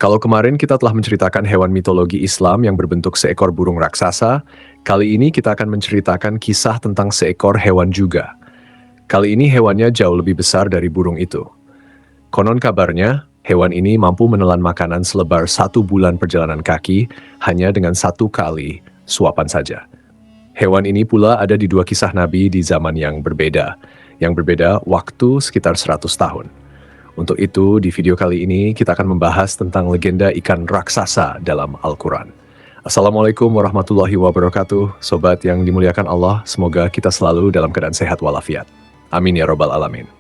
Kalau kemarin kita telah menceritakan hewan mitologi Islam yang berbentuk seekor burung raksasa, kali ini kita akan menceritakan kisah tentang seekor hewan juga. Kali ini hewannya jauh lebih besar dari burung itu. Konon kabarnya, hewan ini mampu menelan makanan selebar 1 bulan perjalanan kaki hanya dengan 1 kali suapan saja. Hewan ini pula ada di 2 kisah Nabi di zaman yang berbeda waktu sekitar 100 tahun. Untuk itu, di video kali ini kita akan membahas tentang legenda ikan raksasa dalam Al-Quran. Assalamualaikum warahmatullahi wabarakatuh, sobat yang dimuliakan Allah, semoga kita selalu dalam keadaan sehat walafiat. Amin ya robbal alamin.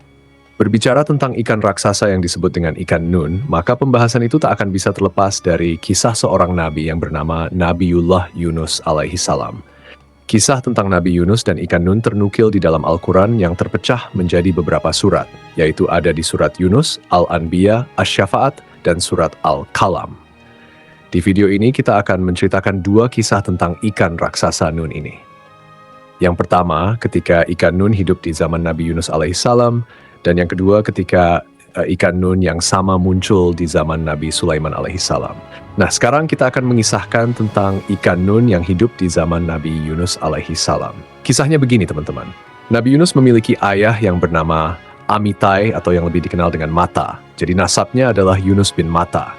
Berbicara tentang ikan raksasa yang disebut dengan ikan Nun, maka pembahasan itu tak akan bisa terlepas dari kisah seorang nabi yang bernama Nabiullah Yunus alaihi salam. Kisah tentang Nabi Yunus dan ikan Nun ternukil di dalam Al-Quran yang terpecah menjadi beberapa surat, yaitu ada di surat Yunus, Al-Anbiya, Asy-Syafa'at, dan surat Al-Qalam. Di video ini kita akan menceritakan 2 kisah tentang ikan raksasa Nun ini. Yang pertama, ketika ikan Nun hidup di zaman Nabi Yunus alaihissalam, dan yang kedua ketika ikan Nun yang sama muncul di zaman Nabi Sulaiman alaihissalam. Nah, sekarang kita akan mengisahkan tentang ikan Nun yang hidup di zaman Nabi Yunus alaihissalam. Kisahnya begini, teman-teman. Nabi Yunus memiliki ayah yang bernama Amitai atau yang lebih dikenal dengan Mata. Jadi nasabnya adalah Yunus bin Mata.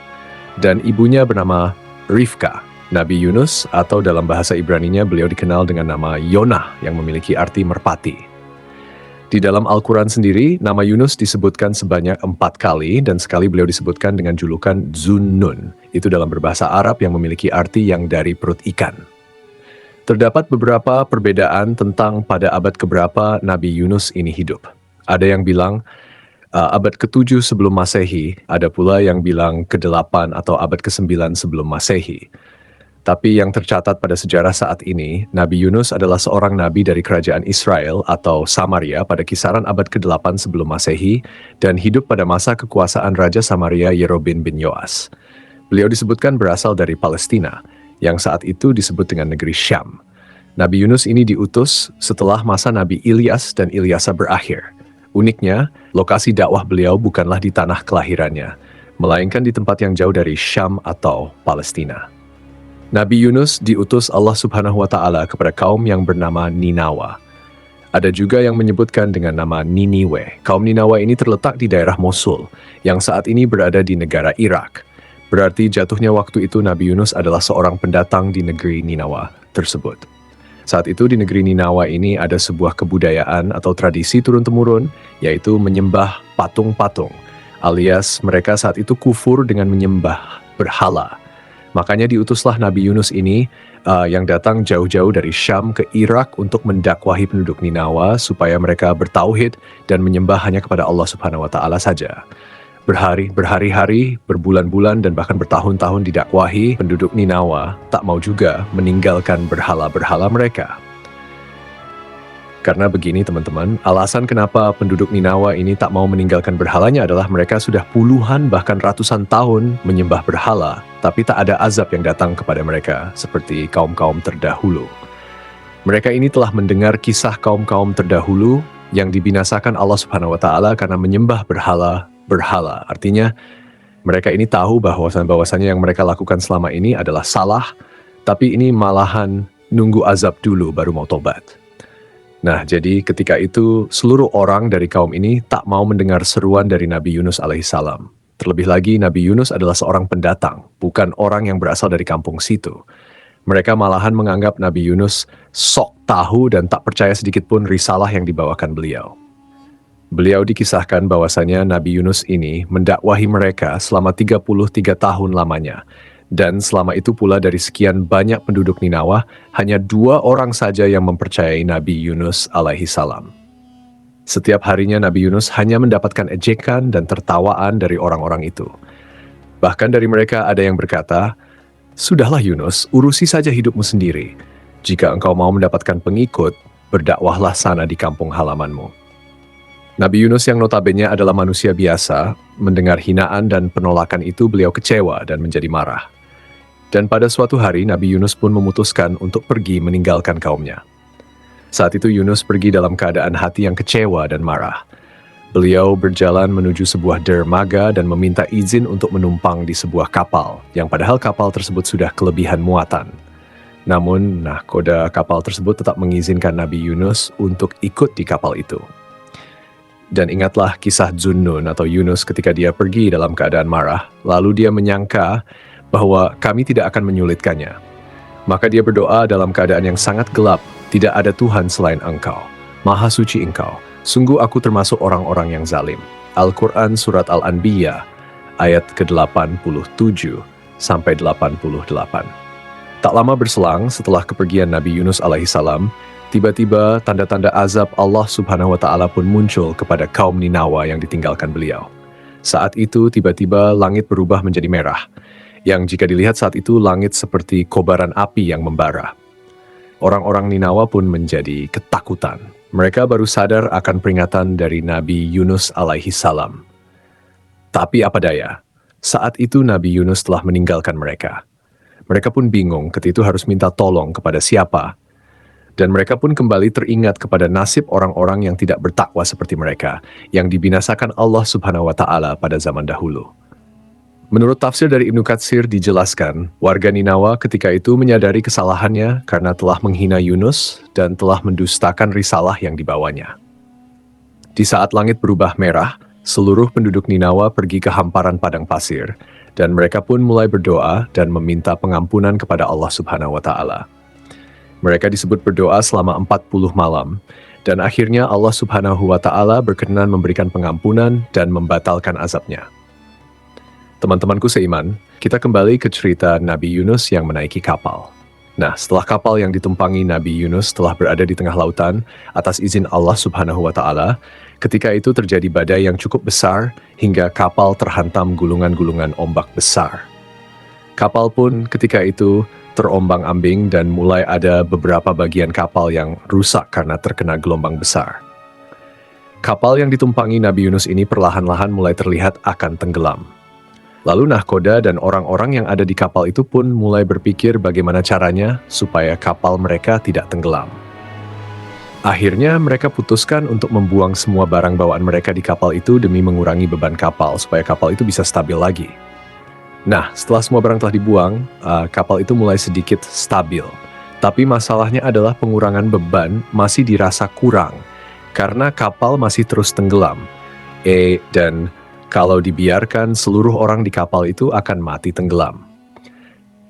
Dan ibunya bernama Rifka. Nabi Yunus atau dalam bahasa Ibraninya beliau dikenal dengan nama Yonah yang memiliki arti merpati. Di dalam Al-Quran sendiri, nama Yunus disebutkan sebanyak 4 kali dan sekali beliau disebutkan dengan julukan Zunnun. Itu dalam berbahasa Arab yang memiliki arti yang dari perut ikan. Terdapat beberapa perbedaan tentang pada abad keberapa Nabi Yunus ini hidup. Ada yang bilang abad ke-7 sebelum Masehi, ada pula yang bilang ke-8 atau abad ke-9 sebelum Masehi. Tapi yang tercatat pada sejarah saat ini, Nabi Yunus adalah seorang nabi dari kerajaan Israel atau Samaria pada kisaran abad ke-8 sebelum Masehi dan hidup pada masa kekuasaan Raja Samaria Yerobeam bin Yoas. Beliau disebutkan berasal dari Palestina, yang saat itu disebut dengan negeri Syam. Nabi Yunus ini diutus setelah masa Nabi Ilyas dan Ilyasa berakhir. Uniknya, lokasi dakwah beliau bukanlah di tanah kelahirannya, melainkan di tempat yang jauh dari Syam atau Palestina. Nabi Yunus diutus Allah Subhanahu wa Ta'ala kepada kaum yang bernama Ninawa. Ada juga yang menyebutkan dengan nama Niniwe. Kaum Ninawa ini terletak di daerah Mosul, yang saat ini berada di negara Irak. Berarti jatuhnya waktu itu Nabi Yunus adalah seorang pendatang di negeri Ninawa tersebut. Saat itu di negeri Ninawa ini ada sebuah kebudayaan atau tradisi turun-temurun, yaitu menyembah patung-patung, alias mereka saat itu kufur dengan menyembah berhala. Makanya diutuslah Nabi Yunus ini yang datang jauh-jauh dari Syam ke Irak untuk mendakwahi penduduk Ninawa supaya mereka bertauhid dan menyembah hanya kepada Allah Subhanahu wa Ta'ala saja. Berhari-hari, berbulan-bulan dan bahkan bertahun-tahun didakwahi, penduduk Ninawa tak mau juga meninggalkan berhala-berhala mereka. Karena begini teman-teman, alasan kenapa penduduk Ninawa ini tak mau meninggalkan berhalanya adalah mereka sudah puluhan bahkan ratusan tahun menyembah berhala, tapi tak ada azab yang datang kepada mereka seperti kaum-kaum terdahulu. Mereka ini telah mendengar kisah kaum-kaum terdahulu yang dibinasakan Allah Subhanahu wa Ta'ala karena menyembah berhala. Artinya, mereka ini tahu bahwasannya yang mereka lakukan selama ini adalah salah, tapi ini malahan nunggu azab dulu baru mau tobat. Nah, jadi ketika itu seluruh orang dari kaum ini tak mau mendengar seruan dari Nabi Yunus alaihissalam. Terlebih lagi Nabi Yunus adalah seorang pendatang, bukan orang yang berasal dari kampung situ. Mereka malahan menganggap Nabi Yunus sok tahu dan tak percaya sedikit pun risalah yang dibawakan beliau. Beliau dikisahkan bahwasanya Nabi Yunus ini mendakwahi mereka selama 33 tahun lamanya. Dan selama itu pula dari sekian banyak penduduk Ninawa, hanya 2 orang saja yang mempercayai Nabi Yunus alaihi salam. Setiap harinya Nabi Yunus hanya mendapatkan ejekan dan tertawaan dari orang-orang itu. Bahkan dari mereka ada yang berkata, "Sudahlah Yunus, urusi saja hidupmu sendiri. Jika engkau mau mendapatkan pengikut, berdakwahlah sana di kampung halamanmu." Nabi Yunus yang notabene adalah manusia biasa, mendengar hinaan dan penolakan itu beliau kecewa dan menjadi marah. Dan pada suatu hari Nabi Yunus pun memutuskan untuk pergi meninggalkan kaumnya. Saat itu Yunus pergi dalam keadaan hati yang kecewa dan marah. Beliau berjalan menuju sebuah dermaga dan meminta izin untuk menumpang di sebuah kapal, yang padahal kapal tersebut sudah kelebihan muatan. Namun, nahkoda kapal tersebut tetap mengizinkan Nabi Yunus untuk ikut di kapal itu. Dan ingatlah kisah Zunnun atau Yunus ketika dia pergi dalam keadaan marah, lalu dia menyangka bahwa kami tidak akan menyulitkannya. Maka dia berdoa dalam keadaan yang sangat gelap, tidak ada Tuhan selain Engkau, Maha Suci Engkau. Sungguh aku termasuk orang-orang yang zalim. Al-Quran Surat Al-Anbiya, ayat ke-87 sampai 88. Tak lama berselang setelah kepergian Nabi Yunus alaihissalam, tiba-tiba tanda-tanda azab Allah Subhanahu wa Ta'ala pun muncul kepada kaum Ninawa yang ditinggalkan beliau. Saat itu tiba-tiba langit berubah menjadi merah, yang jika dilihat saat itu langit seperti kobaran api yang membara. Orang-orang Ninawa pun menjadi ketakutan. Mereka baru sadar akan peringatan dari Nabi Yunus alaihissalam. Tapi apa daya, saat itu Nabi Yunus telah meninggalkan mereka. Mereka pun bingung ketika itu harus minta tolong kepada siapa. Dan mereka pun kembali teringat kepada nasib orang-orang yang tidak bertakwa seperti mereka, yang dibinasakan Allah Subhanahu wa Ta'ala pada zaman dahulu. Menurut tafsir dari Ibnu Katsir dijelaskan, warga Ninawa ketika itu menyadari kesalahannya karena telah menghina Yunus dan telah mendustakan risalah yang dibawanya. Di saat langit berubah merah, seluruh penduduk Ninawa pergi ke hamparan padang pasir, dan mereka pun mulai berdoa dan meminta pengampunan kepada Allah Subhanahu wa Ta'ala. Mereka disebut berdoa selama 40 malam, dan akhirnya Allah Subhanahu wa Ta'ala berkenan memberikan pengampunan dan membatalkan azabnya. Teman-temanku seiman, kita kembali ke cerita Nabi Yunus yang menaiki kapal. Nah, setelah kapal yang ditumpangi Nabi Yunus telah berada di tengah lautan atas izin Allah Subhanahu wa Ta'ala, ketika itu terjadi badai yang cukup besar hingga kapal terhantam gulungan-gulungan ombak besar. Kapal pun ketika itu terombang-ambing dan mulai ada beberapa bagian kapal yang rusak karena terkena gelombang besar. Kapal yang ditumpangi Nabi Yunus ini perlahan-lahan mulai terlihat akan tenggelam. Lalu nahkoda dan orang-orang yang ada di kapal itu pun mulai berpikir bagaimana caranya supaya kapal mereka tidak tenggelam. Akhirnya mereka putuskan untuk membuang semua barang bawaan mereka di kapal itu demi mengurangi beban kapal supaya kapal itu bisa stabil lagi. Nah, setelah semua barang telah dibuang, kapal itu mulai sedikit stabil. Tapi masalahnya adalah pengurangan beban masih dirasa kurang karena kapal masih terus tenggelam. Dan kalau dibiarkan, seluruh orang di kapal itu akan mati tenggelam.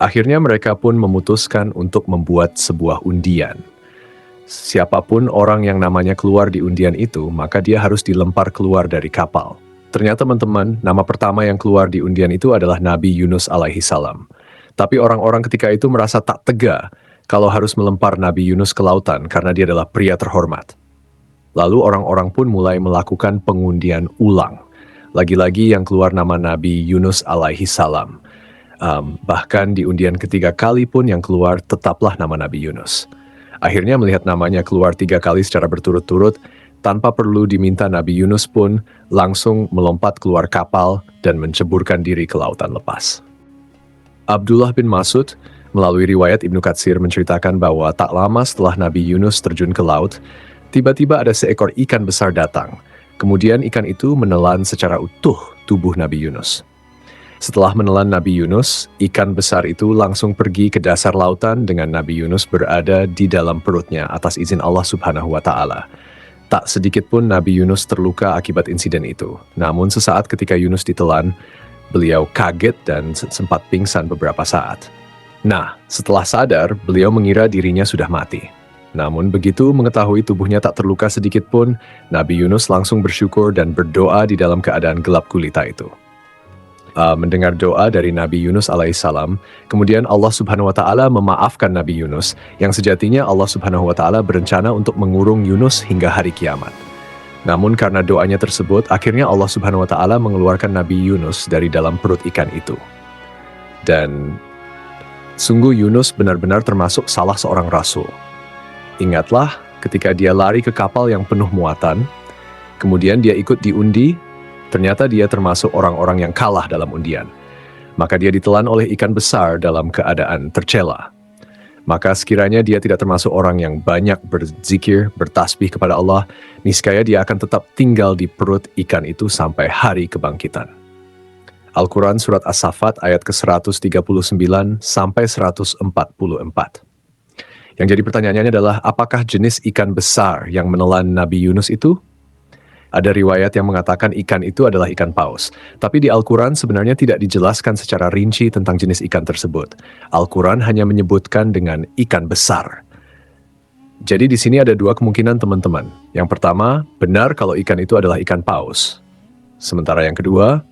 Akhirnya mereka pun memutuskan untuk membuat sebuah undian. Siapapun orang yang namanya keluar di undian itu, maka dia harus dilempar keluar dari kapal. Ternyata teman-teman, nama pertama yang keluar di undian itu adalah Nabi Yunus alaihissalam. Tapi orang-orang ketika itu merasa tak tega kalau harus melempar Nabi Yunus ke lautan karena dia adalah pria terhormat. Lalu orang-orang pun mulai melakukan pengundian ulang. Lagi-lagi yang keluar nama Nabi Yunus alaihissalam. Bahkan di undian ketiga kali pun yang keluar tetaplah nama Nabi Yunus. Akhirnya melihat namanya keluar 3 kali secara berturut-turut, tanpa perlu diminta Nabi Yunus pun langsung melompat keluar kapal dan menceburkan diri ke lautan lepas. Abdullah bin Mas'ud melalui riwayat Ibnu Katsir menceritakan bahwa tak lama setelah Nabi Yunus terjun ke laut, tiba-tiba ada seekor ikan besar datang. Kemudian ikan itu menelan secara utuh tubuh Nabi Yunus. Setelah menelan Nabi Yunus, ikan besar itu langsung pergi ke dasar lautan dengan Nabi Yunus berada di dalam perutnya atas izin Allah Subhanahu wa Ta'ala. Tak sedikit pun Nabi Yunus terluka akibat insiden itu. Namun sesaat ketika Yunus ditelan, beliau kaget dan sempat pingsan beberapa saat. Nah, setelah sadar, beliau mengira dirinya sudah mati. Namun begitu mengetahui tubuhnya tak terluka sedikit pun, Nabi Yunus langsung bersyukur dan berdoa di dalam keadaan gelap gulita itu. Mendengar doa dari Nabi Yunus alaihissalam, kemudian Allah Subhanahu wa Ta'ala memaafkan Nabi Yunus, yang sejatinya Allah Subhanahu wa Ta'ala berencana untuk mengurung Yunus hingga hari kiamat. Namun karena doanya tersebut, akhirnya Allah Subhanahu wa Ta'ala mengeluarkan Nabi Yunus dari dalam perut ikan itu. Dan sungguh Yunus benar-benar termasuk salah seorang rasul. Ingatlah ketika dia lari ke kapal yang penuh muatan, kemudian dia ikut diundi, ternyata dia termasuk orang-orang yang kalah dalam undian. Maka dia ditelan oleh ikan besar dalam keadaan tercela. Maka sekiranya dia tidak termasuk orang yang banyak berzikir, bertasbih kepada Allah, niscaya dia akan tetap tinggal di perut ikan itu sampai hari kebangkitan. Al-Quran Surat As-Saffat ayat ke-139 sampai 144. Yang jadi pertanyaannya adalah, apakah jenis ikan besar yang menelan Nabi Yunus itu? Ada riwayat yang mengatakan ikan itu adalah ikan paus. Tapi di Al-Quran sebenarnya tidak dijelaskan secara rinci tentang jenis ikan tersebut. Al-Quran hanya menyebutkan dengan ikan besar. Jadi di sini ada dua kemungkinan teman-teman. Yang pertama, benar kalau ikan itu adalah ikan paus. Sementara yang kedua,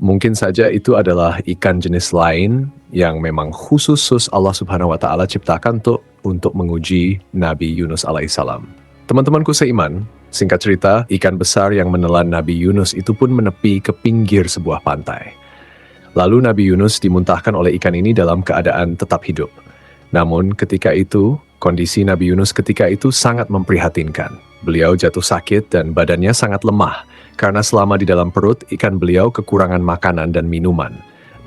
mungkin saja itu adalah ikan jenis lain yang memang khusus Allah Subhanahu wa Ta'ala ciptakan untuk menguji Nabi Yunus alaihissalam. Teman-temanku seiman, singkat cerita, ikan besar yang menelan Nabi Yunus itu pun menepi ke pinggir sebuah pantai. Lalu Nabi Yunus dimuntahkan oleh ikan ini dalam keadaan tetap hidup. Namun ketika itu, kondisi Nabi Yunus ketika itu sangat memprihatinkan. Beliau jatuh sakit dan badannya sangat lemah, karena selama di dalam perut ikan beliau kekurangan makanan dan minuman.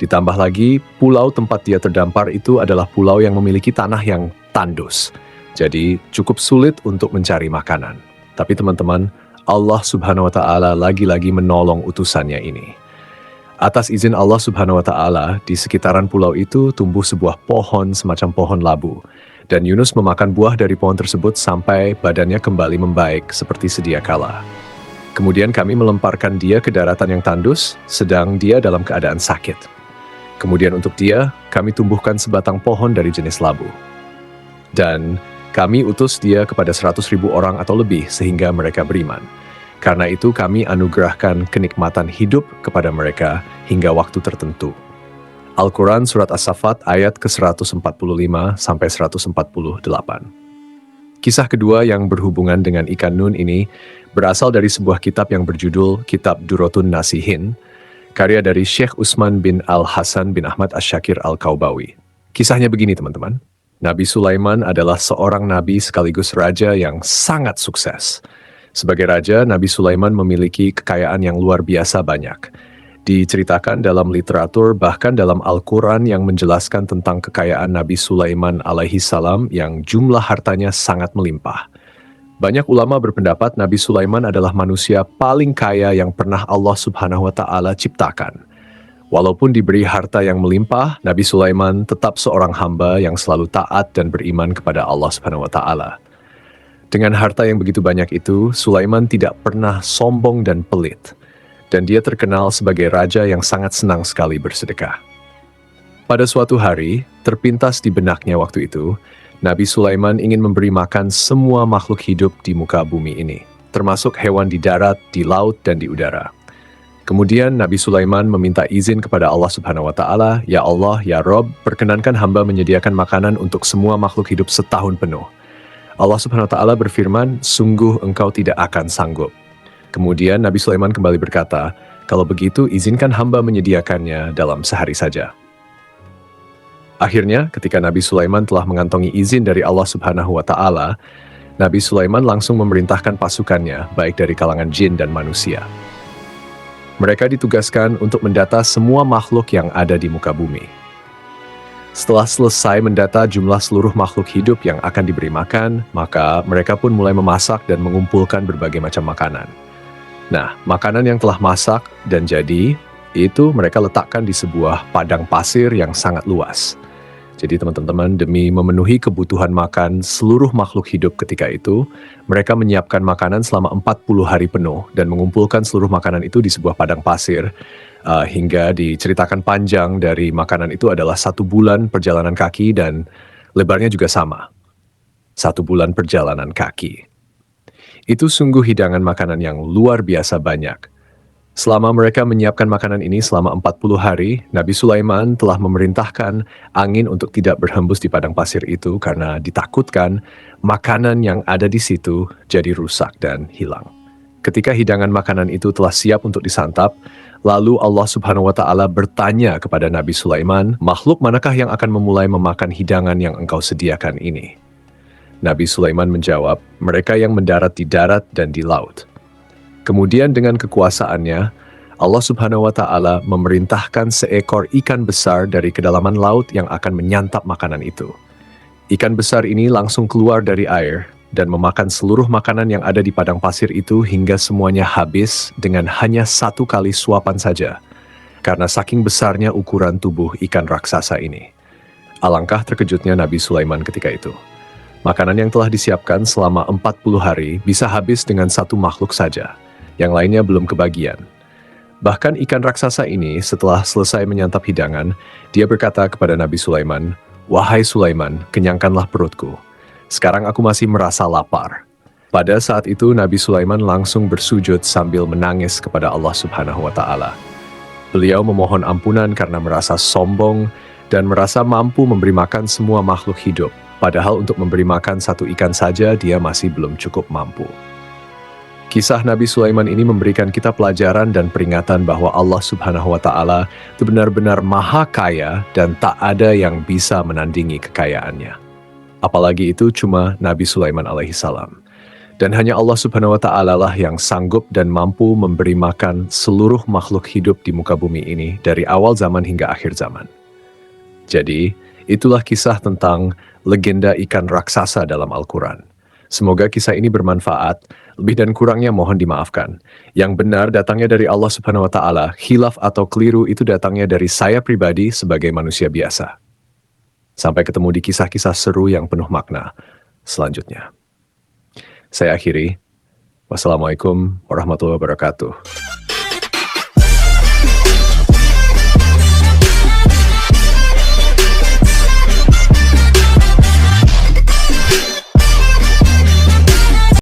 Ditambah lagi, pulau tempat dia terdampar itu adalah pulau yang memiliki tanah yang tandus. Jadi cukup sulit untuk mencari makanan. Tapi teman-teman, Allah Subhanahu wa Ta'ala lagi-lagi menolong utusannya ini. Atas izin Allah Subhanahu wa Ta'ala, di sekitaran pulau itu tumbuh sebuah pohon semacam pohon labu. Dan Yunus memakan buah dari pohon tersebut sampai badannya kembali membaik seperti sedia kala. Kemudian kami melemparkan dia ke daratan yang tandus, sedang dia dalam keadaan sakit. Kemudian untuk dia, kami tumbuhkan sebatang pohon dari jenis labu. Dan kami utus dia kepada 100.000 orang atau lebih sehingga mereka beriman. Karena itu kami anugerahkan kenikmatan hidup kepada mereka hingga waktu tertentu. Al-Quran Surat As-Saffat ayat ke-145 sampai 148. Kisah kedua yang berhubungan dengan ikan nun ini berasal dari sebuah kitab yang berjudul Kitab Durratun Nasihin, karya dari Syekh Utsman bin Al-Hasan bin Ahmad Asy-Syakir Al-Kaubawi. Kisahnya begini teman-teman. Nabi Sulaiman adalah seorang nabi sekaligus raja yang sangat sukses. Sebagai raja, Nabi Sulaiman memiliki kekayaan yang luar biasa banyak. Diceritakan dalam literatur, bahkan dalam Al-Quran yang menjelaskan tentang kekayaan Nabi Sulaiman alaihi salam yang jumlah hartanya sangat melimpah. Banyak ulama berpendapat Nabi Sulaiman adalah manusia paling kaya yang pernah Allah Subhanahu wa Ta'ala ciptakan. Walaupun diberi harta yang melimpah, Nabi Sulaiman tetap seorang hamba yang selalu taat dan beriman kepada Allah Subhanahu wa Ta'ala. Dengan harta yang begitu banyak itu, Sulaiman tidak pernah sombong dan pelit. Dan dia terkenal sebagai raja yang sangat senang sekali bersedekah. Pada suatu hari, terpintas di benaknya waktu itu, Nabi Sulaiman ingin memberi makan semua makhluk hidup di muka bumi ini, termasuk hewan di darat, di laut, dan di udara. Kemudian Nabi Sulaiman meminta izin kepada Allah Subhanahu wa Ta'ala, "Ya Allah, ya Rob, perkenankan hamba menyediakan makanan untuk semua makhluk hidup setahun penuh." Allah Subhanahu wa Ta'ala berfirman, "Sungguh engkau tidak akan sanggup." Kemudian Nabi Sulaiman kembali berkata, "Kalau begitu izinkan hamba menyediakannya dalam sehari saja." Akhirnya, ketika Nabi Sulaiman telah mengantongi izin dari Allah Subhanahu wa Ta'ala, Nabi Sulaiman langsung memerintahkan pasukannya, baik dari kalangan jin dan manusia. Mereka ditugaskan untuk mendata semua makhluk yang ada di muka bumi. Setelah selesai mendata jumlah seluruh makhluk hidup yang akan diberi makan, maka mereka pun mulai memasak dan mengumpulkan berbagai macam makanan. Nah, makanan yang telah masak dan jadi, itu mereka letakkan di sebuah padang pasir yang sangat luas. Jadi teman-teman, demi memenuhi kebutuhan makan seluruh makhluk hidup ketika itu, mereka menyiapkan makanan selama 40 hari penuh dan mengumpulkan seluruh makanan itu di sebuah padang pasir, hingga diceritakan panjang dari makanan itu adalah 1 bulan perjalanan kaki dan lebarnya juga sama. 1 bulan perjalanan kaki. Itu sungguh hidangan makanan yang luar biasa banyak. Selama mereka menyiapkan makanan ini selama 40 hari, Nabi Sulaiman telah memerintahkan angin untuk tidak berhembus di padang pasir itu karena ditakutkan makanan yang ada di situ jadi rusak dan hilang. Ketika hidangan makanan itu telah siap untuk disantap, lalu Allah Subhanahu wa Ta'ala bertanya kepada Nabi Sulaiman, "Makhluk manakah yang akan memulai memakan hidangan yang engkau sediakan ini?" Nabi Sulaiman menjawab, "Mereka yang mendarat di darat dan di laut." Kemudian dengan kekuasaannya, Allah Subhanahu wa Ta'ala memerintahkan seekor ikan besar dari kedalaman laut yang akan menyantap makanan itu. Ikan besar ini langsung keluar dari air dan memakan seluruh makanan yang ada di padang pasir itu hingga semuanya habis dengan hanya satu kali suapan saja, karena saking besarnya ukuran tubuh ikan raksasa ini. Alangkah terkejutnya Nabi Sulaiman ketika itu. Makanan yang telah disiapkan selama 40 hari bisa habis dengan satu makhluk saja, yang lainnya belum kebagian. Bahkan ikan raksasa ini setelah selesai menyantap hidangan, dia berkata kepada Nabi Sulaiman, "Wahai Sulaiman, kenyangkanlah perutku. Sekarang aku masih merasa lapar." Pada saat itu Nabi Sulaiman langsung bersujud sambil menangis kepada Allah Subhanahu wa Ta'ala. Beliau memohon ampunan karena merasa sombong dan merasa mampu memberi makan semua makhluk hidup. Padahal untuk memberi makan satu ikan saja dia masih belum cukup mampu. Kisah Nabi Sulaiman ini memberikan kita pelajaran dan peringatan bahwa Allah Subhanahu wa Ta'ala itu benar-benar maha kaya dan tak ada yang bisa menandingi kekayaannya. Apalagi itu cuma Nabi Sulaiman alaihissalam. Dan hanya Allah Subhanahu wa Ta'ala lah yang sanggup dan mampu memberi makan seluruh makhluk hidup di muka bumi ini dari awal zaman hingga akhir zaman. Jadi, itulah kisah tentang legenda ikan raksasa dalam Al-Quran. Semoga kisah ini bermanfaat, lebih dan kurangnya mohon dimaafkan. Yang benar datangnya dari Allah Subhanahu wa Ta'ala, khilaf atau keliru itu datangnya dari saya pribadi sebagai manusia biasa. Sampai ketemu di kisah-kisah seru yang penuh makna selanjutnya. Saya akhiri. Wassalamualaikum warahmatullahi wabarakatuh.